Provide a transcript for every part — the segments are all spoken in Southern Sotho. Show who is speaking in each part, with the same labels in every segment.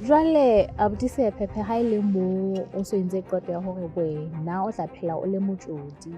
Speaker 1: Jwale abuti Sephephe ha ile mo o so entse qeto ya hore wena o tla phela o le motsodi.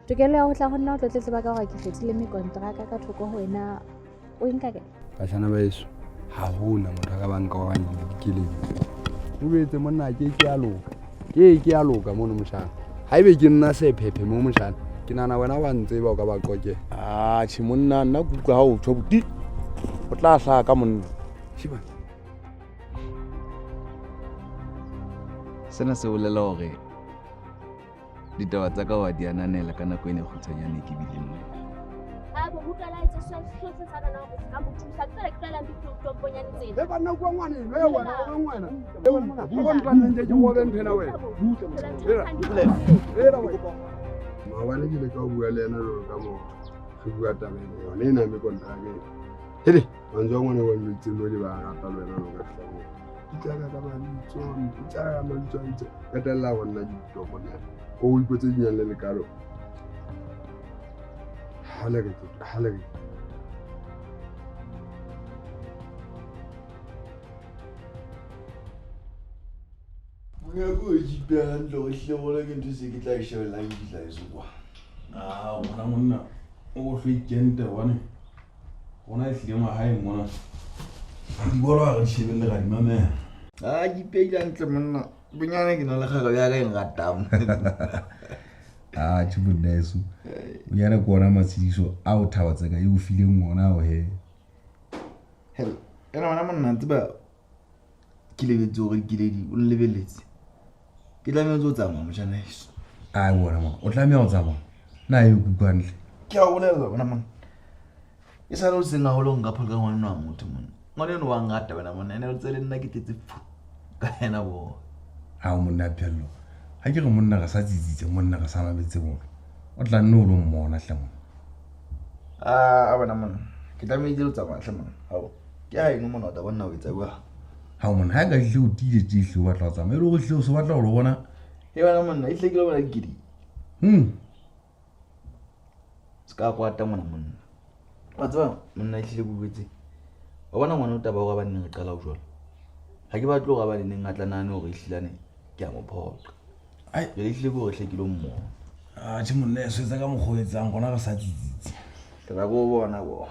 Speaker 1: Tokelo ya ho tla honna o tlo tletleba ka hore ke kgethile mekontraka ka thoko ho wena o enka ke.
Speaker 2: Bashana ba yeso ha hona motho ka banka wa bang dikeleng. O betse monna ke a loka. Ke a loka mono moshana. Haebe ke nna Sephephe mo moshana. Ke nana wena wa ntseba o ka ba qoke.
Speaker 3: Tjhe monna nna kutlwa ha o tsho buti. O tla hlaha ka monna.
Speaker 2: Shiba.
Speaker 4: Sena se bolela hore ditaba tsa ka wa di ananela ka nako ene kgutshwanyane ke bileng.
Speaker 5: Abo mukala itse sose sana na go ka motho sa tsela ke tla mbi tomponyane tsena.
Speaker 2: Le bana kwa ngwane le wena o ngwana. Le wena o ntwana nje ke mo ben phena wena. Era we. Mabane ke le ka bua le ena lo ka mo. Re bua tabeng yona ena me kontraka. Hele, manzo ngwana wa ntse lo di ba rata le wena lo ka hlamo. Itlaga ka mantso, itlaga mantso ntse. Ka tella bona di topona. O ipotse dinyane le karo. Halege.
Speaker 6: Ngako jipang lo hlebole ke ntse se ke tla shebela ke tla iswa.
Speaker 3: Monna o go hlekente bone. Ona e hlema hae mona. Di bola re shebelle ga di mamela.
Speaker 6: Jipeila ntle monna. Bunyane ke na le kgaga ya ka e ngatang.
Speaker 7: Chibunesu. Uyana kuona matsidiso a o thabatsa ka e o fileng ngona o he.
Speaker 6: Hell, ena wana monna tseba ke lebetse gore ke ledi o lebeletse. Ke tla me tsa mo motšana heso.
Speaker 7: Bona mo. O tla me o tsama. Na e kukwantle.
Speaker 6: Ke a bolela bona monna. E sa lo senga ho lo nga phaka ngwana wa motho monna. Ngwana no wa ngata bana monna ene o tsele nna ke tetse pfu. Ka ena bo.
Speaker 7: Monna phello. Ha ke re monna ga sa tsitsitse monna ga sa mabetse bona. O tla nne o lo mmona hlamo.
Speaker 6: Bona monna. Ke tla me ile tsama hlamo. Hao. Ke a eno monna o ta bona o etsa bua.
Speaker 7: Monna ha ga hle o tile tile o batla o tsama. E le go hle o se batla go bona.
Speaker 6: Bona monna e hle ke lo bona gidi. Ska kwata monna. Wa tsaba monna e hle go botse. Wa bona ngwana o taba o ga ba nne re qala o jwalo. Ha ke batlo ga ba le neng atlanane hore ehlilane ke a mo phoqa. Ai le hle go re hlekile mo.
Speaker 7: Tjhe monna e swetsa ka mogwetsang gona ga sa tsitsitse.
Speaker 6: Tla go bona go.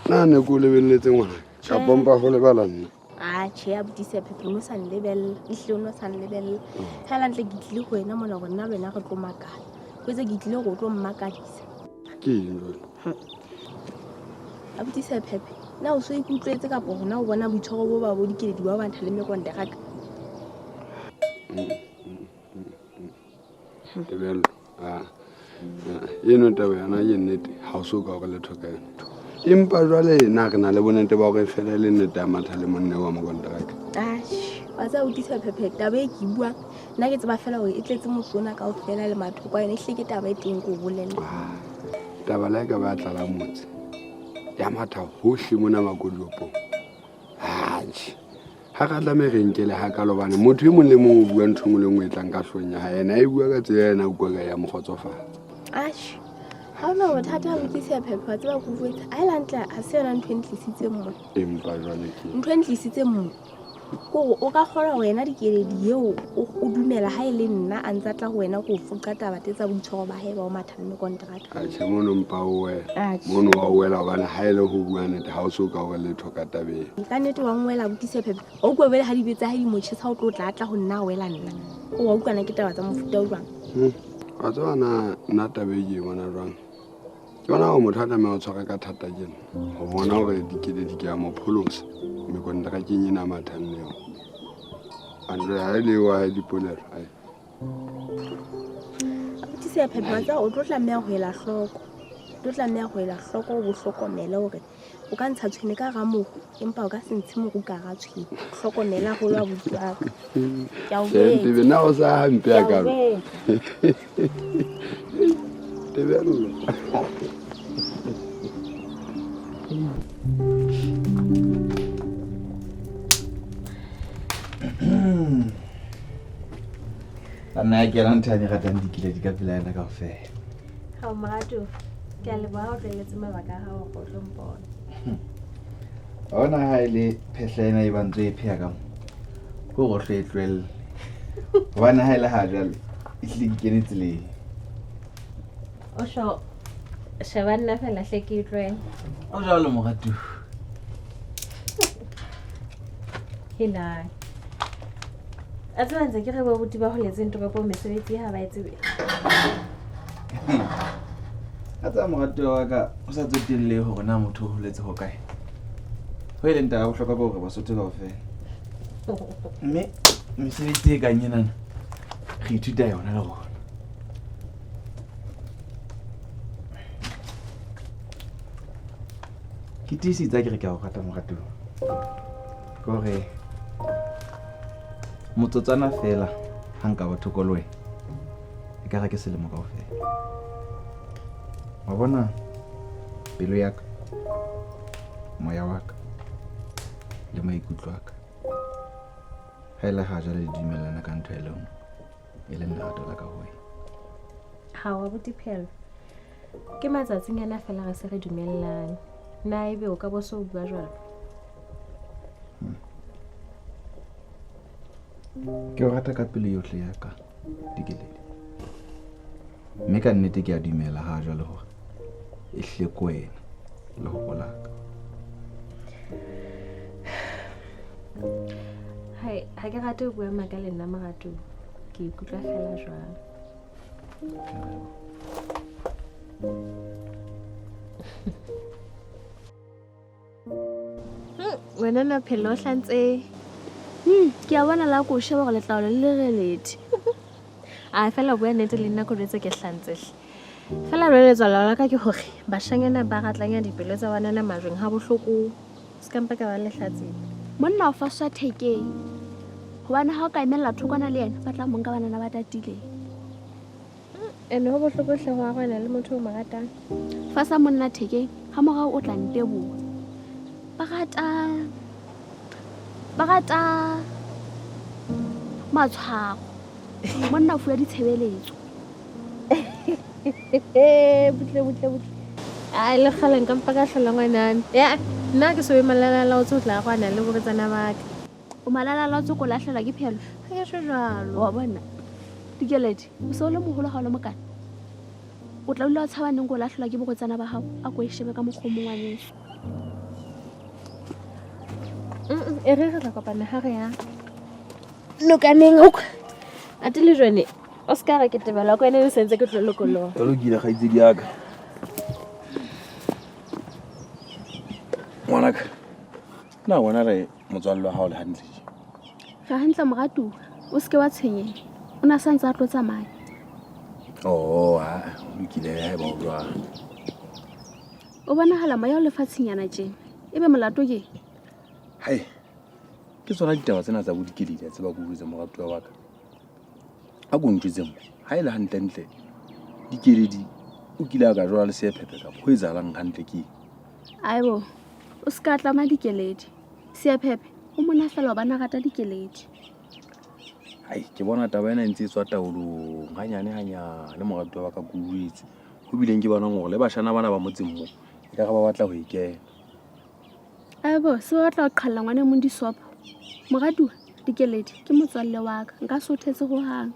Speaker 2: Nane ko lebelletse ngwana ka pompa go lebala nna.
Speaker 1: Tjhe abuti Sephephe mo sa nlebella ihle o no sa nlebella hela ntle ke tlile go wena mona go nna wena re tlo makala go tse ke tlile go tlo mmakadisa
Speaker 2: Ke eng
Speaker 1: abuti Sephephe na o so ikutlwetse ka bona o bona boitshwaro bo ba bo dikeledi ba bantha le mekontraka
Speaker 2: Tebello eno taba yana ye nnete ha o so ka go le thokana. Empa jwale na ke na le bonente ba go fela le nnete ya matha le monne wa mokontraka.
Speaker 1: Wa tsa abuti Sephephe taba e ke bua nna ke tseba fela hore e tletse mosona ka o fela le matho kwa ene e hle ke taba e teng go bolela.
Speaker 2: Taba la ka ba tla motse ya matha hohle mona makolopong. Ha ka tla me re nkele ha ka lobane motho e mong le mong o bua ntho ngwe le ngwe e tlang ka hlonya ha ena e bua ka tsena o bua ka ya mogotsofatsa.
Speaker 1: Ha ona bothata abuti Sephephe wa tseba go botsa a ela ntla a se yona ntho e ntlisitse mona.
Speaker 2: Empa jwale ke
Speaker 1: ntho e ntlisitse mona go o ka kgona go wena dikeledi eo o dumela ha ile nna a ntsa tla go wena go foqa taba tsa boitshwaro ba hae ba o matha le kontraka.
Speaker 2: Mono mpa o mono wa wela bana ha ile go bua nnete ha o so ka o le thoka tabeng.
Speaker 1: Ka nnete wa ngwela abuti Sephephe o go bele ha di betsa ha di motšhisa o tlo tla go nna wela nna o wa utlwana ke taba tsa mofuta o jwang.
Speaker 2: Wa tswana nna tabe ke bona jwang ke bona o motho a tla me o tshwara ka thata jena go bona gore dikeledi ke ya mo pholosa me kontraka ke nyina mathanneo andre ha ile wa dipolelo ai
Speaker 1: abuti Sephephe wa tsa o tlo tlameha go ela hloko o bo hlokomela hore o ka ntsha tshwene ka ga mogo empa o ka se ntshe mogo ka ga tshwene hlokomela go lwa botswaka ya o
Speaker 2: be na o sa hampe ya ka tebello
Speaker 6: nna ke yena ntho a di ratang dikiledi ka pela yena kaofela.
Speaker 8: Ga Morato, ke a leboha o tleletse mabaka a gago go tlo mpona.
Speaker 6: Ga ona ha e le phehla ena e bantse e pheha ka mo ko go hle e tlwelle gobane ha e le ha jale e tlile ke kene tseleng.
Speaker 8: O sho sheba nna fela hle ke tlwele.
Speaker 6: O jalo Morato.
Speaker 8: Hela. A tseba ntse ke re bo buti ba go letseng toropo mesebetsi ha ba e tsebe.
Speaker 6: A tsa Morato wa ka o sa tsotelle hore na motho o holetse ho kae. Ho ile nta a bohlokwa ko re Basotho kaofela. Mme mesebetsi e kang enana re ithuta yona le rona. Ke tiisitse ke re ke a o rata Morato. Kore motsotswana fela ha nka batho ko lwe e ka re ke selemo kaofela. Wa bona pelo ya ka, moya wa ka le maikutlo a ka ha ile ha jale le dumellana ka ntho e le nngwe e leng lerato la ka ho wena.
Speaker 8: Ha wa buti Phelo. Ke matsatsinyana fela re se re dumellane. Na ebe o ka bo so bua jwalo.
Speaker 6: Ke o rata ka pelo yohle ya ka Dikeledi. Mme ka nnete ke a dumela ha jwale hore e hle ko wena le ho bolaka.
Speaker 8: Hai, ha ke rate ho bua maka le nna Morato. Ke ikutlwa fela jwalo. Wena na Phelo hlantse.
Speaker 5: Ke a bona la ko sheba go letlaolo le reledi.
Speaker 8: A fela bua nnete le nna ko retse ke hlantse. Fela re letswala la ka ke hore bashanyana ba gatlanya dipelo tsa banana majweng ha bohloko. Skampa ka ba le hlatsi.
Speaker 5: Monna o fa swa thekeng. Hobane ha o ka emela thokwana le yena ba tla monka banana ba tatile.
Speaker 8: Ene ho bohloko hle ho arwana le motho o mo ratang.
Speaker 5: Fa sa monna thekeng ha morao o tla ntebo. Ba rata matshwao. Monna o fuwa ditshebeletso.
Speaker 8: Butle. Ai le khaleng ka mpa ka hlola ngwanana. Ya, nna ke so be malala la o tsotla go ana le boretsana ba ka.
Speaker 5: O malala la o tsoko la hlela ke Phelo.
Speaker 8: Ha ke sho jalo.
Speaker 5: Wa bona. Dikeledi, o se o le moholo ha o le mokana. O tla dula o tshabaneng go la hlela ke boretsana ba hao. A go e shebe ka mokgomo ngwaneso.
Speaker 8: E re tla kopana ha re ya. Lokaneng o. Ate le jone. Oscar ke tebela ko ene le sentse ke tlolo kolong.
Speaker 3: Tlo lokile ga itse diaka. Ngwanaka. Na bona re motswallo ha o le hantle.
Speaker 5: Ga hantle Morato, o se ke wa tshenyeng. O na santse a tlo tsamaya.
Speaker 3: Oh, ha, lokile ha ba o jwa.
Speaker 5: O bona hala moya o lefatshinyana tjena. Ebe molato ke.
Speaker 3: Hai. Ke tsona ditaba tsena tsa Bodikeledi tse ba butse Morato wa ka. A go ntse mo ha ile hantle Dikeledi o kile a ka jwa le se phephe ka ho etsalang hantle ke
Speaker 5: Aibo o ska tla ma Dikeledi se phephe o mona fela ba na rata Dikeledi.
Speaker 3: Hai ke bona taba ena ntse tswa taolong hanyane le Morato wa ka kuruetse ho bileng ke bona ngore le bashana bana ba motseng mo e ka ga ba batla ho ikena.
Speaker 5: Aibo se wa tla qhalla ngwane mo disopo Morato Dikeledi ke motswalle wa ka nka sothetse go hang.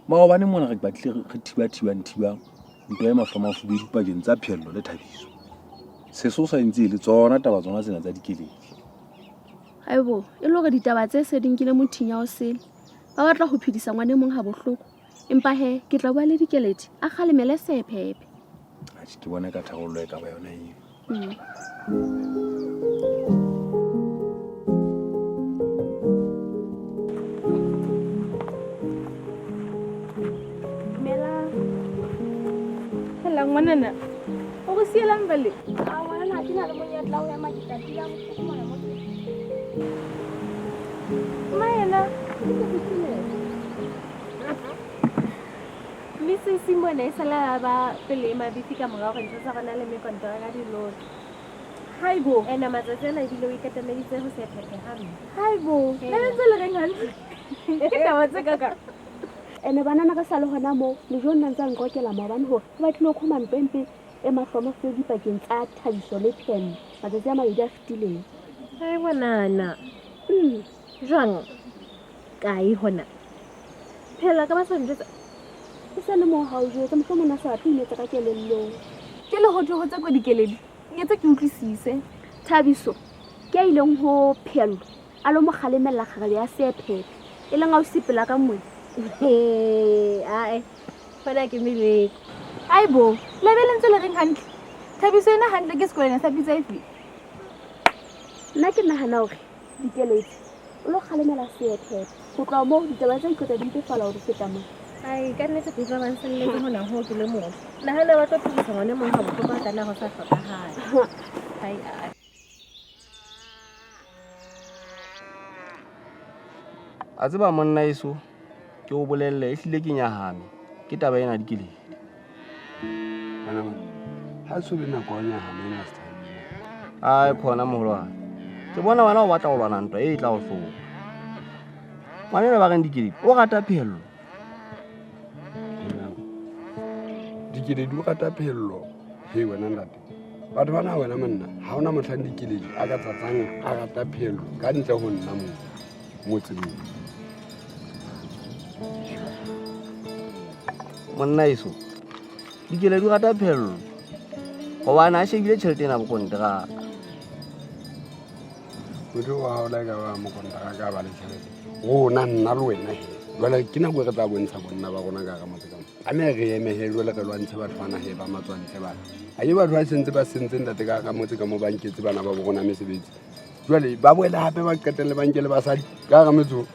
Speaker 3: Maobane mona re batle re thiba ntwa ya mahloma fubedu pakeng tsa Phelo le Thabiso. Seso sa ntse le tsona taba tsona tsena tsa Dikeledi.
Speaker 5: Aibo e le gore ditaba tse se dinkile mothinya o sele ba batla go phedisa ngwane mong ha bohloko empa he ke tla bua le Dikeledi a kgalemele se phephe.
Speaker 3: Ha ke bona ka tharollo e ka ba yona eo.
Speaker 8: Ngwanana o go sielang bale
Speaker 5: A ngwana ke na le monyetla o ya makitati ya bohloko mona mo.
Speaker 8: maena Mrs. Simone e sala ba pele mabifi ka morao go ntse sa gona le mekontora ka dilori. Haibo ena matsatsi ana dilo e katameditse go se phephe ha mme. Haibo le ntse le reng hantle ke taba tse ka
Speaker 5: ene banana ka sa le hona mo le jo nna ntse a nqokela maobane hore ke batlile ho khoma mpempe e mahlomofeo dipakeng tsa Thabiso le Pheme matsatsi a mabedi a fetileng.
Speaker 8: Ai ngwanana. Jwang kae hona? Phela ka ba sa njwetsa.
Speaker 5: E sa le moo ha o jwetsa mohlomong a sa batle ho inetsa ka kelellong.
Speaker 9: Ke le hojo ho tsa ko dikeledi ngetse ke utlwisise.
Speaker 5: Thabiso ke a ileng ho Phello a lo mo kgalemella kgarabe ya Sephete e leng ausi pela ka mona.
Speaker 8: Ai fana ke meleko.
Speaker 9: Aibo le be le ntse le reng hantle Thabiso ena hantle ke sekolwana sa pizza efe?
Speaker 5: Nna ke nahana hore dikeledi o lo kgalemela Sephete go tloa moo ditaba tsa ikotla di mpefala hore feta moo.
Speaker 8: Ai ka nnete ke tla ba nselletse hona ho ke le motho. Nahana ba tlo phedisa ngwane mong ha bohloko ka kana ho sa hlokahala. Ai.
Speaker 6: A tseba monna eso ke o bolelle ehlile ke nyahame ke taba ena dikeledi.
Speaker 2: Ha so le nako ya nyahame ena sta.
Speaker 6: Ai khona moholwane. Ke bona wena o batla go lwana ntwa e tla go hloka. Ngwanena ba reng dikeledi o rata Phello.
Speaker 2: Dikeledi o rata Phello. He wena ntate. Batho bana wena monna ha ona mohlang dikeledi a ka tsatsang a rata Phello ka ntle ho nna mo tsebeng.
Speaker 6: Monna eso dikeledi o rata Phello gobane a shebile tšhelete ena bokonteraka.
Speaker 2: Motho wa hao la ka ba mo kontraka ka ba le tšhelete rona nna le wena he jwale ke nako re tla bontsha bonna ba rona ka ga motse ka a me re eme he jwale re lwantshe batho bana he ba matswantle bana a ye batho ba sentse ba sentseng ntate ka ga motse ka mo banketse bana ba bona mesebetsi jwale ba boela hape ba qetelle bankele basadi ka ga metso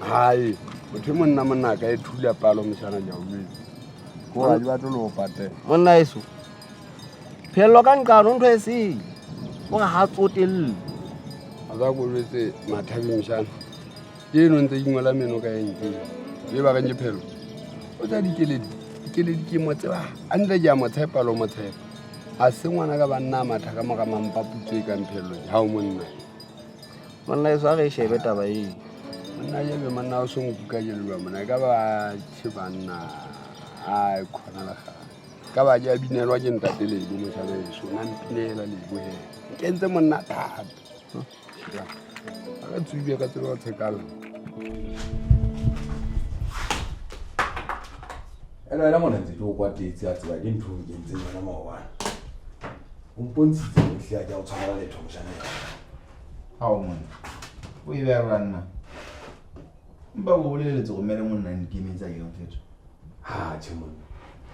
Speaker 2: hai motho monna ka e thula palo mosana ja o le go a di batlo lo pate
Speaker 6: Monna eso Phello ka nqano ntho e se o ga ha tsotelle
Speaker 2: a za go letse mathabeng mosana ke no ntse ingwela meno ka eng ke ba ganye Phello o tsa dikeledi ke motseba a ntle ke a motshepa lo motshepa a se ngwana ka banna matha ka moga mampaputse ka Phello ha o monna
Speaker 6: eso a re shebe taba e
Speaker 2: monna ye be monna o song ka jelwa monna ka ba tshibana ai khona la ga ka ba ja binelwa ke ntate le bo mosana eso na mpinela le bo he ke ntse monna thata ya a tsubia ka tsela tsekala
Speaker 3: ela mona ntse go kwatetse a tseba ke ntho ke ntse bona maobane o mpontshitse mohle a ke o tshwana le thomshana ya
Speaker 6: ha o monna o e ba rana mba go boleletse go mele monna nkimetsa ke eng fetso
Speaker 3: ha tshemong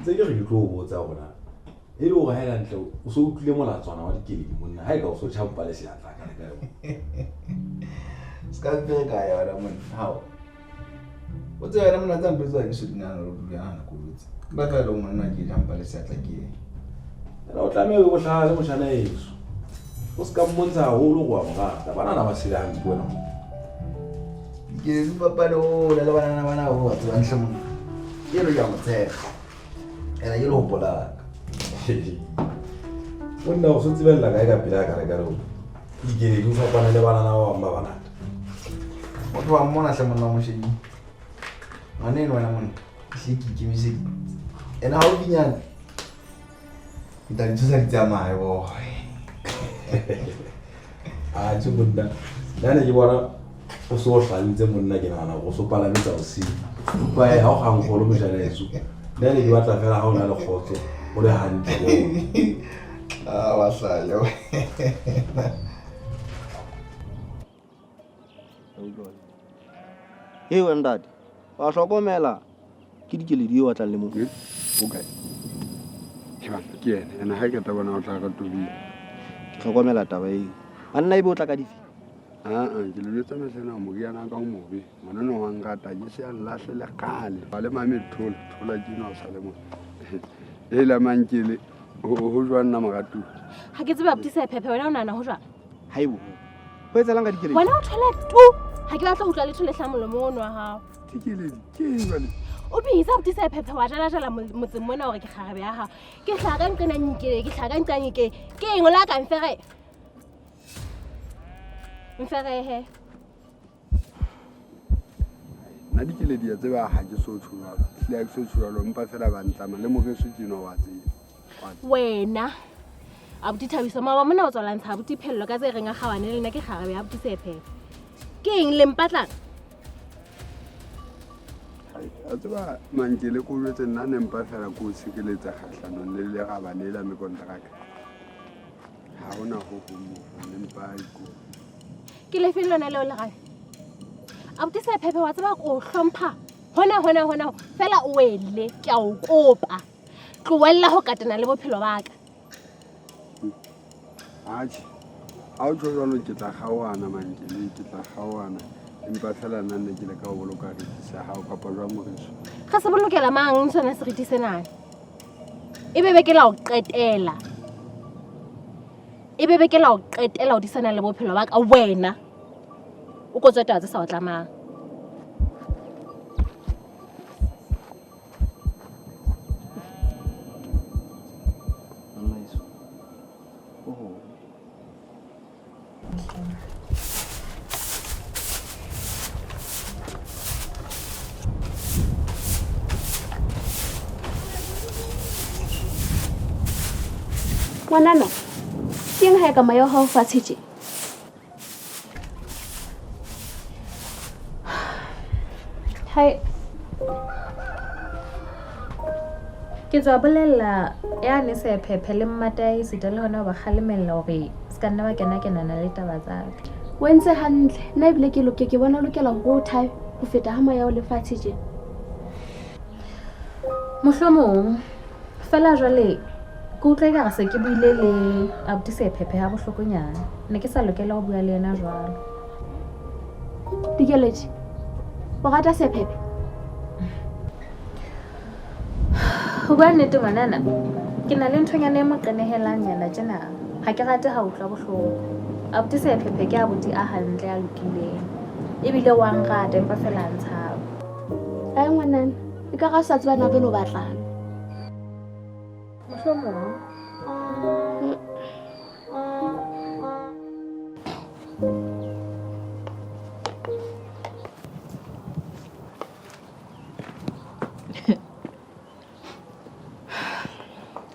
Speaker 3: ntse ke re ke tlo botsa gona e le go haela ntle o so utlile molatswana wa dikeledi monna ha e ka o so tšhampa le seatla ka le ka
Speaker 6: ska be ka ya wala monna ha o tsaya na monna tsampe tswa ke se dinana lo dula hana go botsa ba ka lo monna ke tšhampa le seatla ke
Speaker 3: ela o tlamehile go hlaga le moshana eso o se ka mmontsha haholo go amogata banana ba sele hampe wena
Speaker 6: ke papa lo le bana o wa tswa nhle monna ke lo ya motshega ela ke lo hopola
Speaker 3: monna o so tsebella kae ka pele ka re ka re dikeledi o fapana le banana ba bang ba banata
Speaker 6: motho wa mmona hle monna mo shebi ngwane wena monna ke ikemise ena ha o dinyana nta ntse di tsamaya bo
Speaker 3: a tse monna nane ke bona o so hlantse monna ke nana go so palametsa o se ba ya o gang go lo mojana eso nane ke batla fela ha o na le khotso o le hantle
Speaker 6: wa hlaya e wa ndadi wa hlokomela ke dikeledi o batla le mo
Speaker 2: okay ke ena ha ke ta bona o tla ka tobi
Speaker 6: ke hlokomela taba e banna e be o tla ka difi
Speaker 2: ke le letsa mesena mo yana ka mo be mona no wa ngata ke se a lahle le kale ba le mame thola dino sa le mo e la mankele ho jwana magatu
Speaker 8: Ha ke tsebe abtisa Phephe wena o nana ho jwa.
Speaker 6: haibo ho etsalang ka dikeledi
Speaker 8: Wena o thole tu. Ha ke batla ho tla le thole hlamolo mo ono wa hao.
Speaker 2: dikeledi ke bale
Speaker 8: O bitsa abtisa Phephe wa jala motseng mona hore ke kgarabe ya hao. Ke hlaga nqena nyikele ke hlaga nqanyike ke eng la ka mfere. Mfere he.
Speaker 2: nna dikeledi ya tseba ga ke so tshwalo tlile a ke so tshwalo mpa fela ba ntlama le moreso tjeno wa tseba
Speaker 8: wena abuti Thabiso maaba mona o tswalantsha abuti Phello ka tse reng a kgawane le nna ke kgarabe ya abuti Sephe ke eng le mpatlang
Speaker 2: a tseba mankele ko jwetse nna ne mpa fela ko sekeletsa kgatlhanong le lerabane la mekontraka ga ona go mo le mpa iko
Speaker 8: ke le fela lona leo le gae abuti Sephe wa tseba go hlompha hona fela o wele ke a o kopa tloella ho katana le bophelo ba ka
Speaker 2: Aji, a o tlo jalo ke tla gaoana mankele ke tla gaoana empa fela nna ne ke le ka o boloka retisa hao kapa jwa moreso
Speaker 8: ga se bolokela mang sona se retise nana e bebe ke la o qetela o disana le bophelo ba ka wena o ko tsweta tsa sa o tlamang
Speaker 5: ngwanana ke eng ha ka mayo ha o fatshe tje
Speaker 1: Hai. Ke tswa bolella ya ne se Phephe le Mmatai sita le hona ba kgalemella hore ska nna ba kenana le taba tsa ka.
Speaker 5: o entse hantle nna ebile ke bona lokela go thae go feta ha maya o le fatshe tje
Speaker 1: Mohlomong fela jwale ke utlwa ka se ke buile le abuti Sephe ha bohlokonyana ne ke sa lokela go bua le yena jwalo.
Speaker 5: Dikeledi o rata Sephe
Speaker 1: Ho bua nnete ngwanana ke na le nthonyana e mo qenehelang yana tjena ha ke rate ha utlwa bohloko. Abuti Sephe ke abuti a hantle a lokileng ebile wa nrata empa fela a ntshaba.
Speaker 5: ai ngwanana e ka ga sa tswana ke lo batlang
Speaker 1: Mohlomong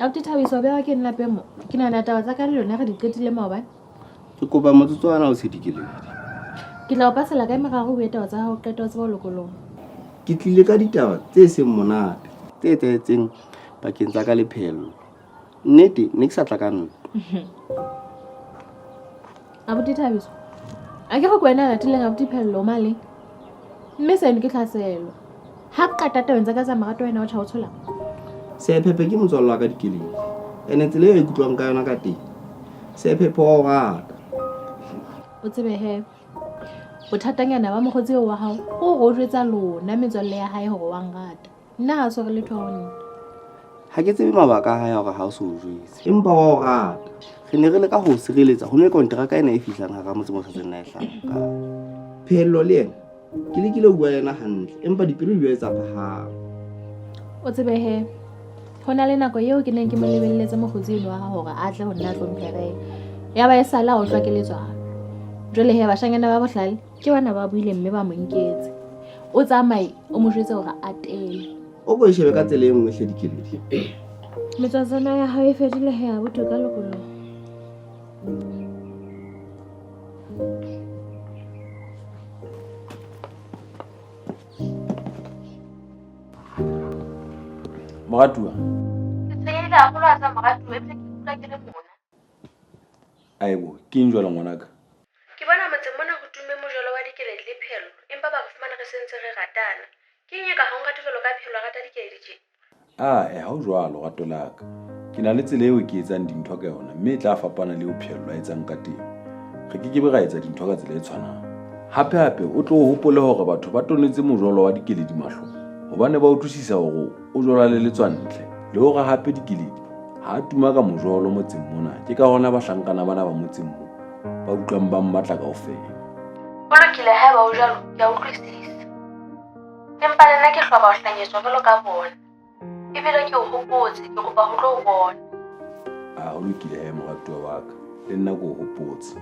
Speaker 1: Abuti Thabiso ba ke nna pemo ke nana taba tsa ka le lona ga di qetile maobane
Speaker 10: ke kopa motsotswana o sedikeledi
Speaker 1: ke tla o pasela ka meraro ho etaba tsa hao qeta o tseba lokolong
Speaker 10: ke tlile ka ditaba tse seng monate tse etsahetseng pakeng tsa ka le Phello nnete ne ke sa tla ka nna
Speaker 1: Abuti Thabiso a ke go kwena latileng abuti Phello male mme seno ke tlhaselo ha qata tabeng tsa ka tsa marato wena o tjha o tshola
Speaker 10: Sephe ke motswallo wa ka dikeledi ene tsela e ikutlwang ka yona ka teng Sephe wa o rata
Speaker 1: o tsebe he bothatanyana ba mokgotsi wa hao o go jwetsa lona metswalle ya hae hore wa ngata nna ha so re le thone
Speaker 10: ha ke tsebe mabaka a hae hore ha o se o jwetse empa wa o rata re ne re le ka ho sireletsa ho ne kontraka ena e fihlang ha ka motse mo sa nna e hlanka Phello le yena ke lekile ho bua yena hantle empa dipelo di etsa phahang
Speaker 1: o tsebe he hona le nako eo ke neng ke mo lebelletse mokgotsi wa hao hore a tle ho nna tlhomphere ya ba e sala o tlwa ke letswana jole he bashanyana ba bohlale ke bana ba buile mme ba mo nketse o tsamaye o mo jwetse hore a tele
Speaker 10: o bo shebe ka tsela e nngwe hle dikeledi
Speaker 1: metswatsana ya hao e fedile he a botoka lokolong
Speaker 3: Moratua
Speaker 9: ke tsheyile a go lwa tsa moratu e bile ke ikutlwa ke le mona
Speaker 3: aibo ke eng jwale ngwanaka
Speaker 9: ke bona motseng mona go tumme mojolo wa dikeledi le Phello empa ba re fumana re sentse re ratana ke eng e ka ga nka jalo ka Phello a rata dikeledi tje
Speaker 3: ha o jwalo rato laka ke na le tsela eo ke etsang dintho ka yona mme e tla fapana le o Phello a etsang ka teng re ke be ra etsa dintho ka tsela e tshwanang hape o tlo hopole hore batho ba tonetse mojolo wa dikeledi mahlo hobane ba utlwisisa hore o jola le letswantle le hore hape dikeledi ha a tuma ka mojolo motseng mona ke ka hona bahlankana bana ba motseng mo ba utlwang ba mmatla kaofela
Speaker 9: o lokile ha ba o jalo ke a utlwisisa empa le nna ke hloka ho hlanyetswa jalo ka bona ebile ke o hopotse ke kopa ho tlo o bona
Speaker 3: ho lokile he moratuwa wa ka le nna ko hopotse